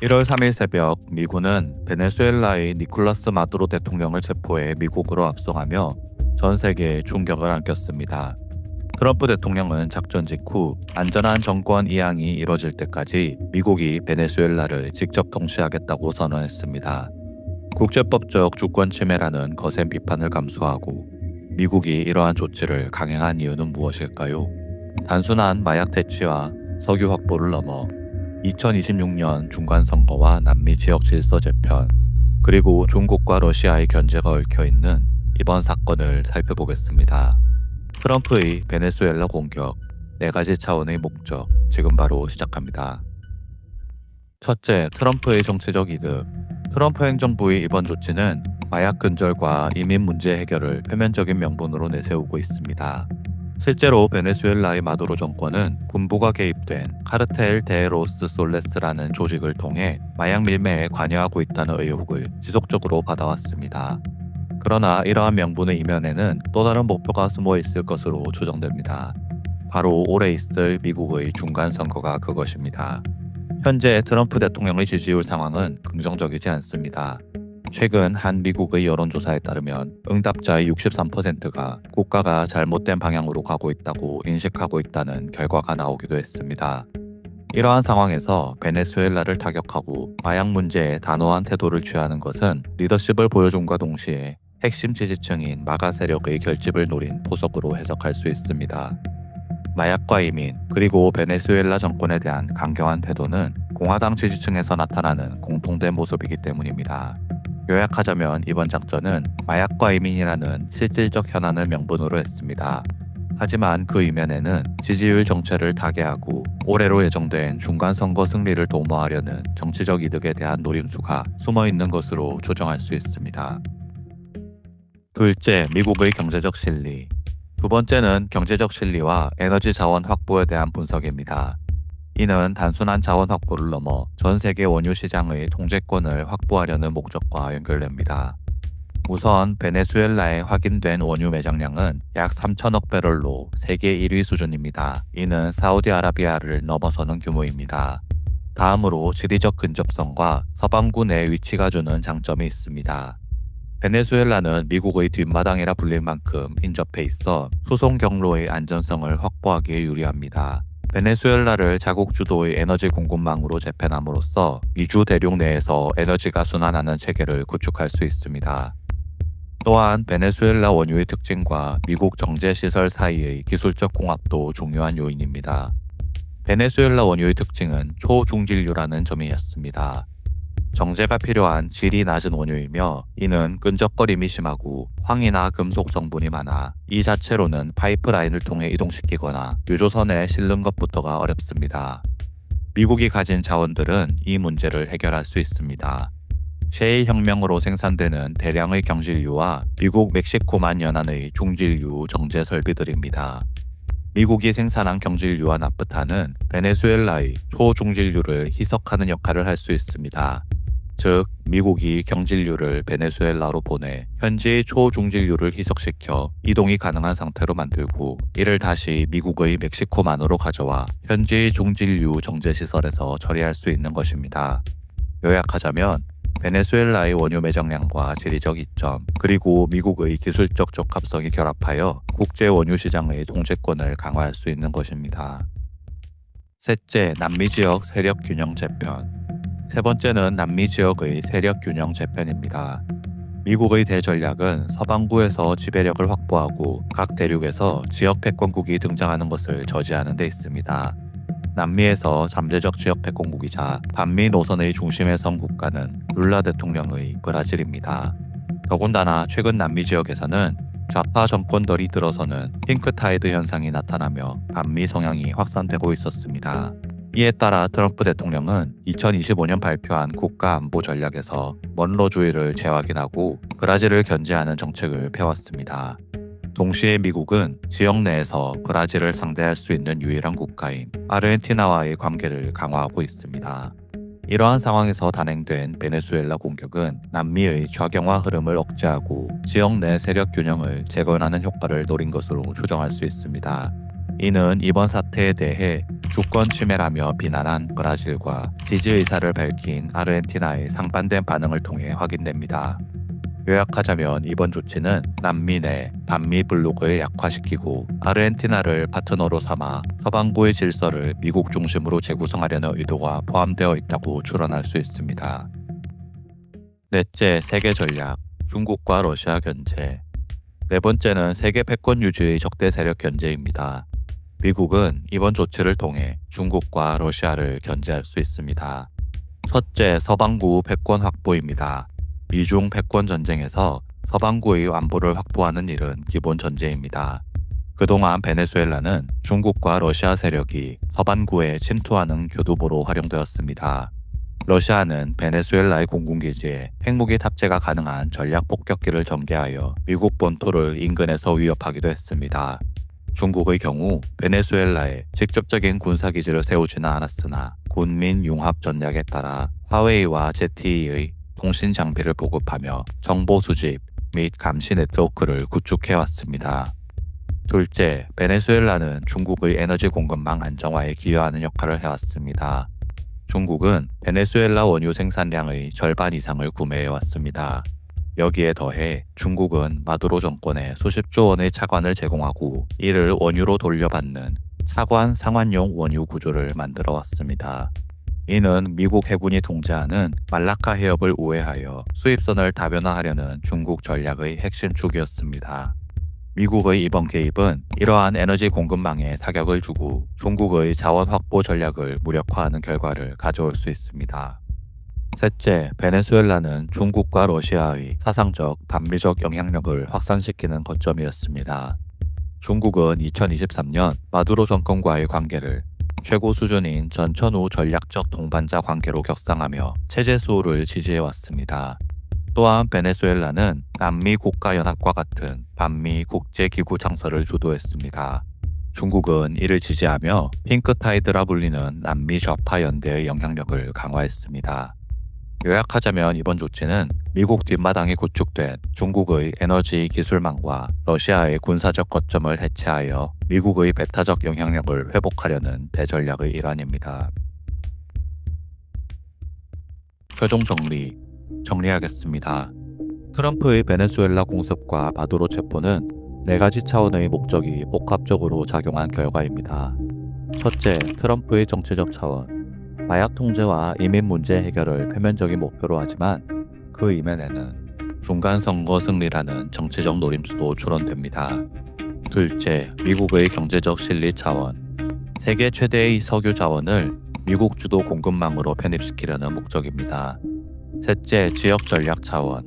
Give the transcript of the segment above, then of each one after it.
1월 3일 새벽 미군은 베네수엘라의 니콜라스 마두로 대통령을 체포해 미국으로 압송하며 전 세계에 충격을 안겼습니다. 트럼프 대통령은 작전 직후 안전한 정권 이양이 이뤄질 때까지 미국이 베네수엘라를 직접 통치하겠다고 선언했습니다. 국제법적 주권 침해라는 거센 비판을 감수하고 미국이 이러한 조치를 강행한 이유는 무엇일까요? 단순한 마약 퇴치와 석유 확보를 넘어 2026년 중간선거와 남미 지역 질서 재편, 그리고 중국과 러시아의 견제가 얽혀있는 이번 사건을 살펴보겠습니다. 트럼프의 베네수엘라 공격, 4가지 차원의 목적, 지금 바로 시작합니다. 첫째, 트럼프의 정치적 이득. 트럼프 행정부의 이번 조치는 마약 근절과 이민 문제 해결을 표면적인 명분으로 내세우고 있습니다. 실제로 베네수엘라의 마두로 정권은 군부가 개입된 카르텔 데 로스 솔레스라는 조직을 통해 마약 밀매에 관여하고 있다는 의혹을 지속적으로 받아왔습니다. 그러나 이러한 명분의 이면에는 또 다른 목표가 숨어 있을 것으로 추정됩니다. 바로 올해 있을 미국의 중간선거가 그것입니다. 현재 트럼프 대통령의 지지율 상황은 긍정적이지 않습니다. 최근 한 미국의 여론조사에 따르면 응답자의 63%가 국가가 잘못된 방향으로 가고 있다고 인식하고 있다는 결과가 나오기도 했습니다. 이러한 상황에서 베네수엘라를 타격하고 마약 문제에 단호한 태도를 취하는 것은 리더십을 보여줌과 동시에 핵심 지지층인 마가 세력의 결집을 노린 포석으로 해석할 수 있습니다. 마약과 이민, 그리고 베네수엘라 정권에 대한 강경한 태도는 공화당 지지층에서 나타나는 공통된 모습이기 때문입니다. 요약하자면 이번 작전은 마약과 이민이라는 실질적 현안을 명분으로 했습니다. 하지만 그 이면에는 지지율 정체를 타개하고 올해로 예정된 중간선거 승리를 도모하려는 정치적 이득에 대한 노림수가 숨어있는 것으로 추정할 수 있습니다. 둘째, 미국의 경제적 실리. 두 번째는 경제적 실리와 에너지 자원 확보에 대한 분석입니다. 이는 단순한 자원 확보를 넘어 전 세계 원유 시장의 통제권을 확보하려는 목적과 연결됩니다. 우선 베네수엘라의 확인된 원유 매장량은 약 3천억 배럴로 세계 1위 수준입니다. 이는 사우디아라비아를 넘어서는 규모입니다. 다음으로 지리적 근접성과 서방구 내 위치가 주는 장점이 있습니다. 베네수엘라는 미국의 뒷마당이라 불릴 만큼 인접해 있어 수송 경로의 안전성을 확보하기에 유리합니다. 베네수엘라를 자국 주도의 에너지 공급망으로 재편함으로써 미주 대륙 내에서 에너지가 순환하는 체계를 구축할 수 있습니다. 또한 베네수엘라 원유의 특징과 미국 정제시설 사이의 기술적 궁합도 중요한 요인입니다. 베네수엘라 원유의 특징은 초중질류라는 점이었습니다. 정제가 필요한 질이 낮은 원유이며 이는 끈적거림이 심하고 황이나 금속 성분이 많아 이 자체로는 파이프라인을 통해 이동시키거나 유조선에 실는 것부터가 어렵습니다. 미국이 가진 자원들은 이 문제를 해결할 수 있습니다. 셰일 혁명으로 생산되는 대량의 경질유와 미국 멕시코만 연안의 중질유 정제 설비들입니다. 미국이 생산한 경질유와 나프타는 베네수엘라의 초중질유를 희석하는 역할을 할 수 있습니다. 즉, 미국이 경질유를 베네수엘라로 보내 현지의 초중질유를 희석시켜 이동이 가능한 상태로 만들고 이를 다시 미국의 멕시코만으로 가져와 현지의 중질유 정제시설에서 처리할 수 있는 것입니다. 요약하자면 베네수엘라의 원유 매장량과 지리적 이점, 그리고 미국의 기술적 적합성이 결합하여 국제 원유 시장의 통제권을 강화할 수 있는 것입니다. 셋째, 남미 지역 세력 균형 재편. 세 번째는 남미 지역의 세력 균형 재편입니다. 미국의 대전략은 서방부에서 지배력을 확보하고 각 대륙에서 지역 패권국이 등장하는 것을 저지하는 데 있습니다. 남미에서 잠재적 지역 패권국이자 반미 노선의 중심에 선 국가는 룰라 대통령의 브라질입니다. 더군다나 최근 남미 지역에서는 좌파 정권들이 들어서는 핑크타이드 현상이 나타나며 반미 성향이 확산되고 있었습니다. 이에 따라 트럼프 대통령은 2025년 발표한 국가안보 전략에서 먼로주의를 재확인하고 브라질을 견제하는 정책을 펴왔습니다. 동시에 미국은 지역 내에서 브라질을 상대할 수 있는 유일한 국가인 아르헨티나와의 관계를 강화하고 있습니다. 이러한 상황에서 단행된 베네수엘라 공격은 남미의 좌경화 흐름을 억제하고 지역 내 세력 균형을 재건하는 효과를 노린 것으로 추정할 수 있습니다. 이는 이번 사태에 대해 주권 침해라며 비난한 브라질과 지지 의사를 밝힌 아르헨티나의 상반된 반응을 통해 확인됩니다. 요약하자면 이번 조치는 남미 내 반미 블록을 약화시키고 아르헨티나를 파트너로 삼아 서방부의 질서를 미국 중심으로 재구성하려는 의도가 포함되어 있다고 추론할 수 있습니다. 넷째, 세계 전략, 중국과 러시아 견제. 네 번째는 세계 패권 유지의 적대 세력 견제입니다. 미국은 이번 조치를 통해 중국과 러시아를 견제할 수 있습니다. 첫째, 서방구 패권 확보입니다. 미중 패권 전쟁에서 서방구의 안보를 확보하는 일은 기본 전제입니다. 그동안 베네수엘라는 중국과 러시아 세력이 서반구에 침투하는 교두보로 활용되었습니다. 러시아는 베네수엘라의 공군기지에 핵무기 탑재가 가능한 전략 폭격기를 전개하여 미국 본토를 인근에서 위협하기도 했습니다. 중국의 경우 베네수엘라에 직접적인 군사기지를 세우지는 않았으나 군민 융합 전략에 따라 화웨이와 ZTE의 통신 장비를 보급하며 정보 수집 및 감시 네트워크를 구축해왔습니다. 둘째, 베네수엘라는 중국의 에너지 공급망 안정화에 기여하는 역할을 해왔습니다. 중국은 베네수엘라 원유 생산량의 절반 이상을 구매해왔습니다. 여기에 더해 중국은 마두로 정권에 수십조 원의 차관을 제공하고 이를 원유로 돌려받는 차관 상환용 원유 구조를 만들어 왔습니다. 이는 미국 해군이 통제하는 말라카 해협을 우회하여 수입선을 다변화하려는 중국 전략의 핵심 축이었습니다. 미국의 이번 개입은 이러한 에너지 공급망에 타격을 주고 중국의 자원 확보 전략을 무력화하는 결과를 가져올 수 있습니다. 셋째, 베네수엘라는 중국과 러시아의 사상적, 반미적 영향력을 확산시키는 거점이었습니다. 중국은 2023년 마두로 정권과의 관계를 최고 수준인 전천후 전략적 동반자 관계로 격상하며 체제 수호를 지지해왔습니다. 또한 베네수엘라는 남미 국가연합과 같은 반미 국제기구 창설을 주도했습니다. 중국은 이를 지지하며 핑크타이드라 불리는 남미 좌파 연대의 영향력을 강화했습니다. 요약하자면 이번 조치는 미국 뒷마당에 구축된 중국의 에너지 기술망과 러시아의 군사적 거점을 해체하여 미국의 배타적 영향력을 회복하려는 대전략의 일환입니다. 최종 정리하겠습니다. 트럼프의 베네수엘라 공습과 마두로 체포는 네 가지 차원의 목적이 복합적으로 작용한 결과입니다. 첫째, 트럼프의 정치적 차원. 마약 통제와 이민 문제 해결을 표면적인 목표로 하지만 그 이면에는 중간 선거 승리라는 정치적 노림수도 추론됩니다. 둘째, 미국의 경제적 실리 차원. 세계 최대의 석유 자원을 미국 주도 공급망으로 편입시키려는 목적입니다. 셋째, 지역 전략 차원.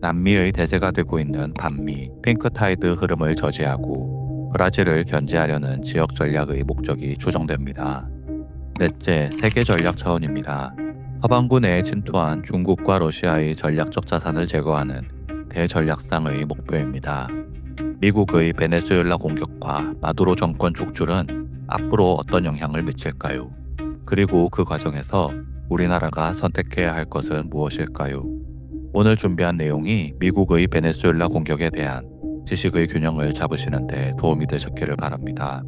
남미의 대세가 되고 있는 반미, 핑크타이드 흐름을 저지하고 브라질을 견제하려는 지역 전략의 목적이 추정됩니다. 넷째, 세계 전략 차원입니다. 서방구 내에 침투한 중국과 러시아의 전략적 자산을 제거하는 대전략상의 목표입니다. 미국의 베네수엘라 공격과 마두로 정권 축출은 앞으로 어떤 영향을 미칠까요? 그리고 그 과정에서 우리나라가 선택해야 할 것은 무엇일까요? 오늘 준비한 내용이 미국의 베네수엘라 공격에 대한 지식의 균형을 잡으시는 데 도움이 되셨기를 바랍니다.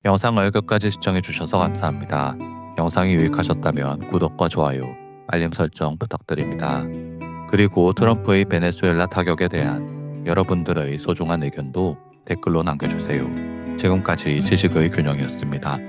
영상을 끝까지 시청해주셔서 감사합니다. 영상이 유익하셨다면 구독과 좋아요, 알림 설정 부탁드립니다. 그리고 트럼프의 베네수엘라 타격에 대한 여러분들의 소중한 의견도 댓글로 남겨주세요. 지금까지 지식의 균형이었습니다.